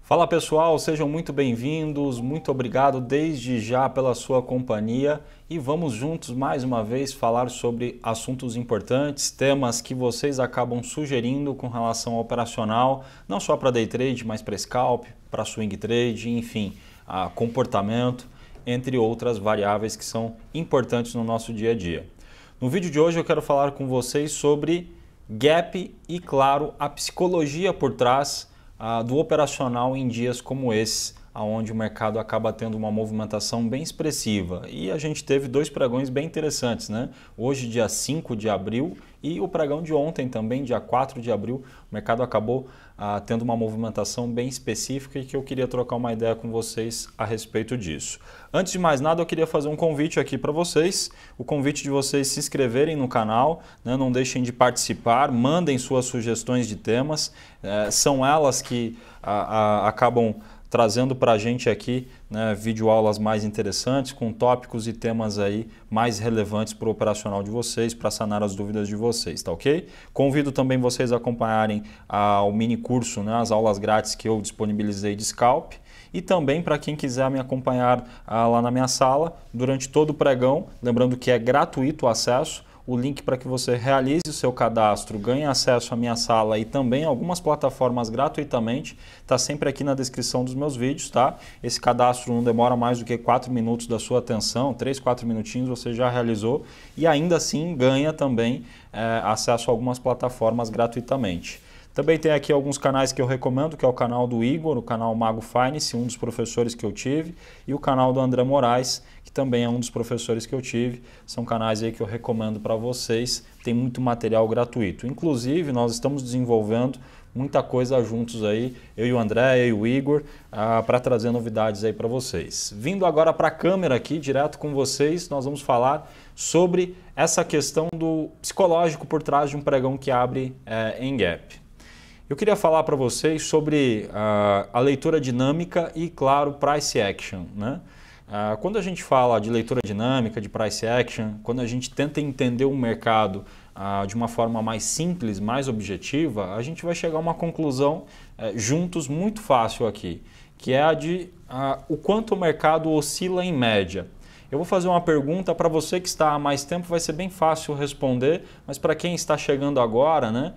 Fala pessoal, sejam muito bem-vindos, muito obrigado desde já pela sua companhia e vamos juntos mais uma vez falar sobre assuntos importantes, temas que vocês acabam sugerindo com relação ao operacional, não só para day trade, mas para scalp, para swing trade, enfim, a comportamento, entre outras variáveis que são importantes no nosso dia a dia. No vídeo de hoje eu quero falar com vocês sobre gap e, claro, a psicologia por trás do operacional em dias como esse, onde o mercado acaba tendo uma movimentação bem expressiva. E a gente teve dois pregões bem interessantes, né? Hoje, dia 5 de abril, e o pregão de ontem também, dia 4 de abril, o mercado acabou tendo uma movimentação bem específica e que eu queria trocar uma ideia com vocês a respeito disso. Antes de mais nada, eu queria fazer um convite aqui para vocês, o convite de vocês se inscreverem no canal, né? Não deixem de participar, mandem suas sugestões de temas, são elas que acabam trazendo para a gente aqui, né, videoaulas mais interessantes, com tópicos e temas aí mais relevantes para o operacional de vocês, para sanar as dúvidas de vocês, tá ok? Convido também vocês a acompanharem o mini curso, né, as aulas grátis que eu disponibilizei de scalp, e também para quem quiser me acompanhar lá na minha sala durante todo o pregão, lembrando que é gratuito o acesso, o link para que você realize o seu cadastro, ganhe acesso à minha sala e também algumas plataformas gratuitamente, está sempre aqui na descrição dos meus vídeos, tá? Esse cadastro não demora mais do que 4 minutos da sua atenção, 3, 4 minutinhos você já realizou e ainda assim ganha também acesso a algumas plataformas gratuitamente. Também tem aqui alguns canais que eu recomendo, que é o canal do Igor, o canal Mago Finance, um dos professores que eu tive, e o canal do André Moraes, que também é um dos professores que eu tive. São canais aí que eu recomendo para vocês, tem muito material gratuito. Inclusive, nós estamos desenvolvendo muita coisa juntos aí, eu e o André, eu e o Igor, para trazer novidades aí para vocês. Vindo agora para a câmera aqui, direto com vocês, nós vamos falar sobre essa questão do psicológico por trás de um pregão que abre em gap. Eu queria falar para vocês sobre a leitura dinâmica e, claro, price action, né? Quando a gente fala de leitura dinâmica, de price action, quando a gente tenta entender o mercado de uma forma mais simples, mais objetiva, a gente vai chegar a uma conclusão juntos muito fácil aqui, que é a de o quanto o mercado oscila em média. Eu vou fazer uma pergunta para você que está há mais tempo, vai ser bem fácil responder, mas para quem está chegando agora, né,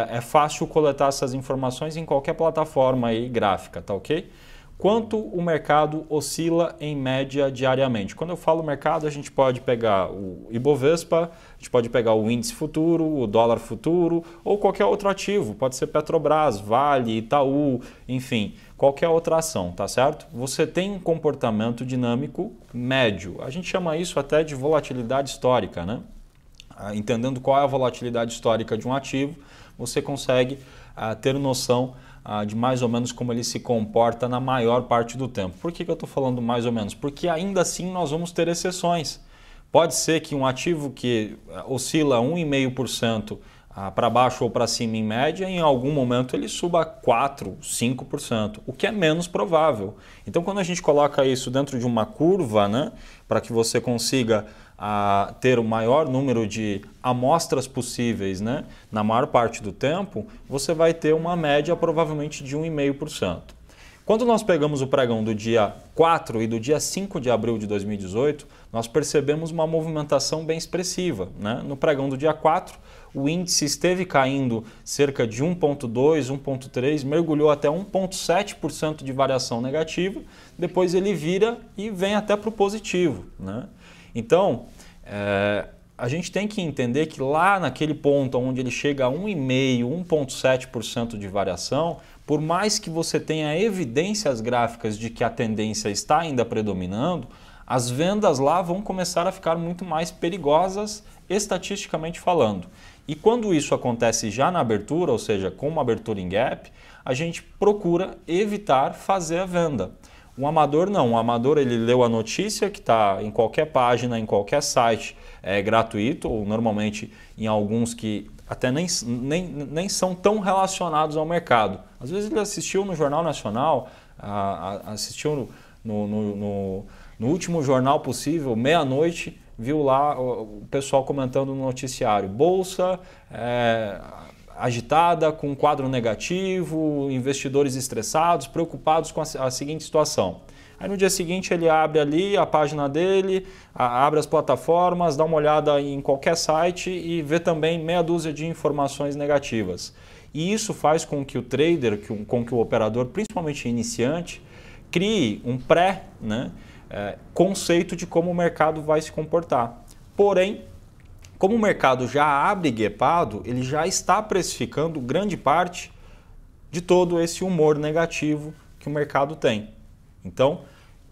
é fácil coletar essas informações em qualquer plataforma aí gráfica, tá ok? Quanto o mercado oscila em média diariamente? Quando eu falo mercado, a gente pode pegar o Ibovespa, a gente pode pegar o índice futuro, o dólar futuro ou qualquer outro ativo, pode ser Petrobras, Vale, Itaú, enfim, qualquer outra ação, tá certo? Você tem um comportamento dinâmico médio, a gente chama isso até de volatilidade histórica, né? Entendendo qual é a volatilidade histórica de um ativo, você consegue ter noção de mais ou menos como ele se comporta na maior parte do tempo. Por que eu estou falando mais ou menos? Porque ainda assim nós vamos ter exceções. Pode ser que um ativo que oscila 1,5% para baixo ou para cima em média, em algum momento ele suba 4%, 5%, o que é menos provável. Então quando a gente coloca isso dentro de uma curva, né, para que você consiga ter o maior número de amostras possíveis, né, na maior parte do tempo, você vai ter uma média provavelmente de 1,5%. Quando nós pegamos o pregão do dia 4 e do dia 5 de abril de 2018, nós percebemos uma movimentação bem expressiva, né? No pregão do dia 4, o índice esteve caindo cerca de 1,2%, 1,3%, mergulhou até 1,7% de variação negativa, depois ele vira e vem até para o positivo, né? Então, a gente tem que entender que lá naquele ponto onde ele chega a 1,5%, 1,7% de variação, por mais que você tenha evidências gráficas de que a tendência está ainda predominando, as vendas lá vão começar a ficar muito mais perigosas estatisticamente falando. E quando isso acontece já na abertura, ou seja, com uma abertura em gap, a gente procura evitar fazer a venda. Um amador não, o amador ele leu a notícia que está em qualquer página, em qualquer site gratuito, ou normalmente em alguns que até nem são tão relacionados ao mercado. Às vezes ele assistiu no Jornal Nacional, assistiu no último jornal possível, meia-noite, viu lá o pessoal comentando no noticiário. Bolsa agitada, com um quadro negativo, investidores estressados, preocupados com a seguinte situação. Aí no dia seguinte ele abre ali a página dele, abre as plataformas, dá uma olhada em qualquer site e vê também meia dúzia de informações negativas. E isso faz com que o trader, com que o operador, principalmente iniciante, crie um conceito de como o mercado vai se comportar. Porém, como o mercado já abre guepado, ele já está precificando grande parte de todo esse humor negativo que o mercado tem. Então,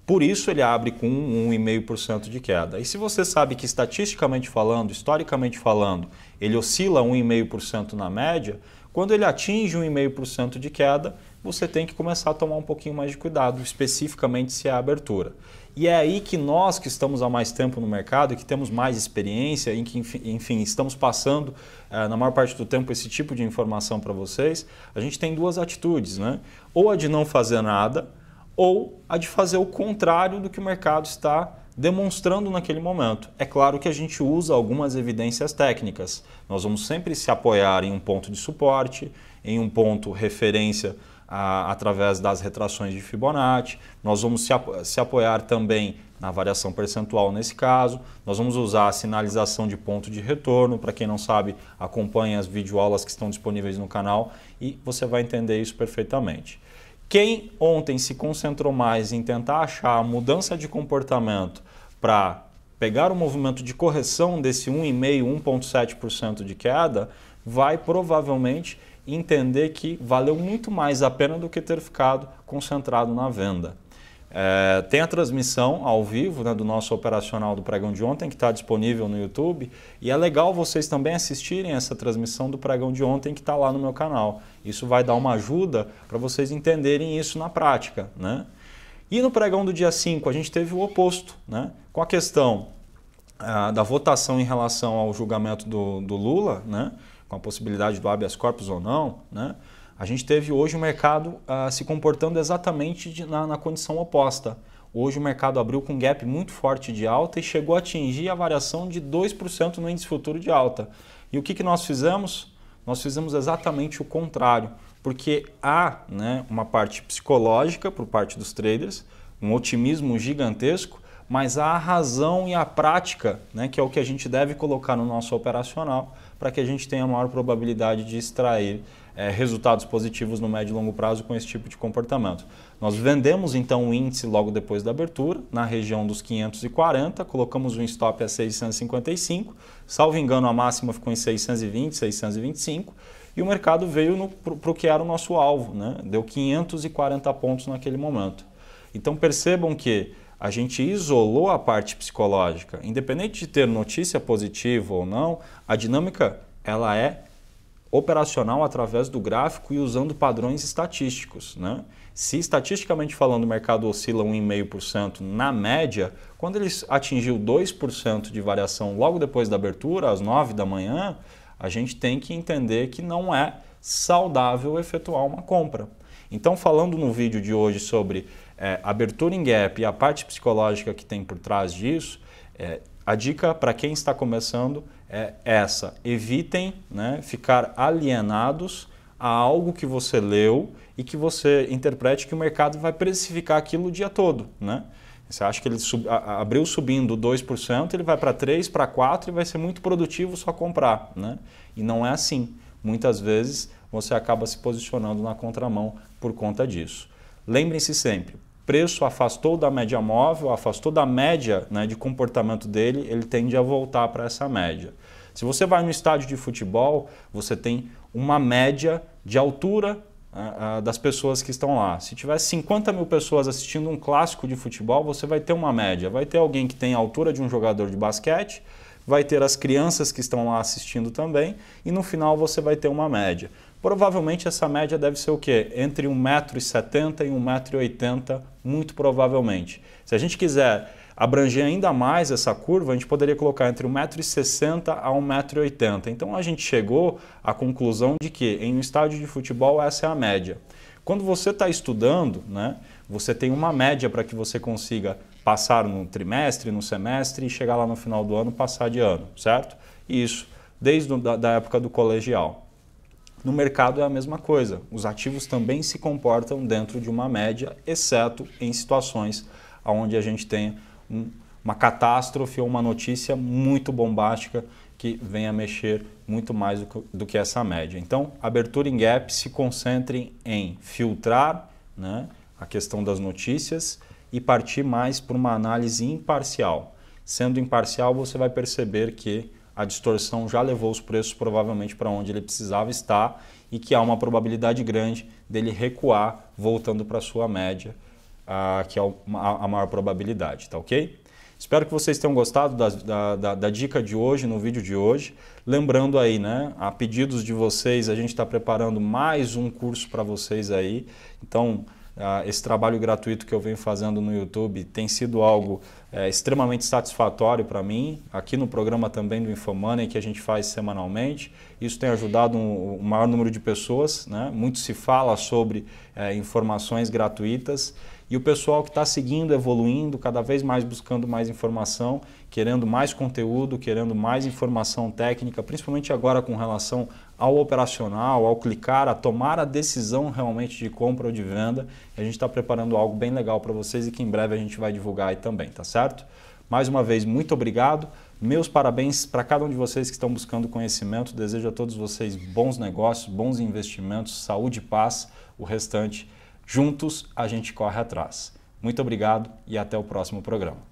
por isso ele abre com 1,5% de queda. E se você sabe que estatisticamente falando, historicamente falando, ele oscila 1,5% na média, quando ele atinge 1,5% de queda, você tem que começar a tomar um pouquinho mais de cuidado, especificamente se é a abertura. E é aí que nós que estamos há mais tempo no mercado e que temos mais experiência, em que, enfim, estamos passando na maior parte do tempo esse tipo de informação para vocês, a gente tem duas atitudes, né? Ou a de não fazer nada, ou a de fazer o contrário do que o mercado está demonstrando naquele momento. É claro que a gente usa algumas evidências técnicas. Nós vamos sempre se apoiar em um ponto de suporte, em um ponto referência através das retrações de Fibonacci. Nós vamos se apoiar também na variação percentual nesse caso. Nós vamos usar a sinalização de ponto de retorno. Para quem não sabe, acompanhe as videoaulas que estão disponíveis no canal e você vai entender isso perfeitamente. Quem ontem se concentrou mais em tentar achar a mudança de comportamento para pegar o movimento de correção desse 1,5%, 1,7% de queda, vai provavelmente entender que valeu muito mais a pena do que ter ficado concentrado na venda. Tem a transmissão ao vivo, né, do nosso operacional do pregão de ontem, que está disponível no YouTube, e é legal vocês também assistirem essa transmissão do pregão de ontem que está lá no meu canal. Isso vai dar uma ajuda para vocês entenderem isso na prática, né? E no pregão do dia 5 a gente teve o oposto, né? Com a questão da votação em relação ao julgamento do Lula, né? Com a possibilidade do habeas corpus ou não, né? A gente teve hoje o mercado se comportando exatamente na condição oposta. Hoje o mercado abriu com um gap muito forte de alta e chegou a atingir a variação de 2% no índice futuro de alta. E o que nós fizemos? Nós fizemos exatamente o contrário, porque há, né, uma parte psicológica por parte dos traders, um otimismo gigantesco, mas há a razão e a prática, né, que é o que a gente deve colocar no nosso operacional para que a gente tenha a maior probabilidade de extrair resultados positivos no médio e longo prazo com esse tipo de comportamento. Nós vendemos então o índice logo depois da abertura, na região dos 540, colocamos um stop a 655, salvo engano a máxima ficou em 620, 625, e o mercado veio para o que era o nosso alvo, né? Deu 540 pontos naquele momento. Então percebam que a gente isolou a parte psicológica. Independente de ter notícia positiva ou não, a dinâmica ela é operacional através do gráfico e usando padrões estatísticos, né? Se estatisticamente falando o mercado oscila 1,5% na média, quando ele atingiu 2% de variação logo depois da abertura, às 9 da manhã, a gente tem que entender que não é saudável efetuar uma compra. Então, falando no vídeo de hoje sobre abertura em gap e a parte psicológica que tem por trás disso, a dica para quem está começando é essa: evitem, né, ficar alienados a algo que você leu e que você interprete que o mercado vai precificar aquilo o dia todo, né? Você acha que ele abriu subindo 2%, ele vai para 3%, para 4% e vai ser muito produtivo só comprar, né? E não é assim. Muitas vezes você acaba se posicionando na contramão por conta disso. Lembrem-se sempre, preço afastou da média móvel, afastou da média, né, de comportamento dele, ele tende a voltar para essa média. Se você vai no estádio de futebol, você tem uma média de altura das pessoas que estão lá. Se tiver 50 mil pessoas assistindo um clássico de futebol, você vai ter uma média. Vai ter alguém que tem a altura de um jogador de basquete, vai ter as crianças que estão lá assistindo também, e no final você vai ter uma média. Provavelmente essa média deve ser o quê? Entre 1,70 m e 1,80 m, muito provavelmente. Se a gente quiser abranger ainda mais essa curva, a gente poderia colocar entre 1,60 m a 1,80 m. Então a gente chegou à conclusão de que em um estádio de futebol essa é a média. Quando você está estudando, né, você tem uma média para que você consiga passar no trimestre, no semestre e chegar lá no final do ano, passar de ano, certo? Isso desde a época do colegial. No mercado é a mesma coisa, os ativos também se comportam dentro de uma média, exceto em situações onde a gente tem uma catástrofe ou uma notícia muito bombástica que venha mexer muito mais do que essa média. Então, abertura em gap, se concentrem em filtrar, né, a questão das notícias e partir mais para uma análise imparcial. Sendo imparcial, você vai perceber que a distorção já levou os preços provavelmente para onde ele precisava estar e que há uma probabilidade grande dele recuar voltando para a sua média, que é a maior probabilidade, tá ok? Espero que vocês tenham gostado da dica de hoje, no vídeo de hoje. Lembrando aí, né, a pedidos de vocês, a gente está preparando mais um curso para vocês aí. Então, esse trabalho gratuito que eu venho fazendo no YouTube tem sido algo extremamente satisfatório para mim, aqui no programa também do Infomoney, que a gente faz semanalmente. Isso tem ajudado um maior número de pessoas, né? Muito se fala sobre informações gratuitas e o pessoal que está seguindo, evoluindo, cada vez mais buscando mais informação, querendo mais conteúdo, querendo mais informação técnica, principalmente agora com relação ao operacional, ao clicar, a tomar a decisão realmente de compra ou de venda. A gente está preparando algo bem legal para vocês e que em breve a gente vai divulgar aí também, tá certo? Mais uma vez, muito obrigado. Meus parabéns para cada um de vocês que estão buscando conhecimento. Desejo a todos vocês bons negócios, bons investimentos, saúde e paz. O restante, juntos, a gente corre atrás. Muito obrigado e até o próximo programa.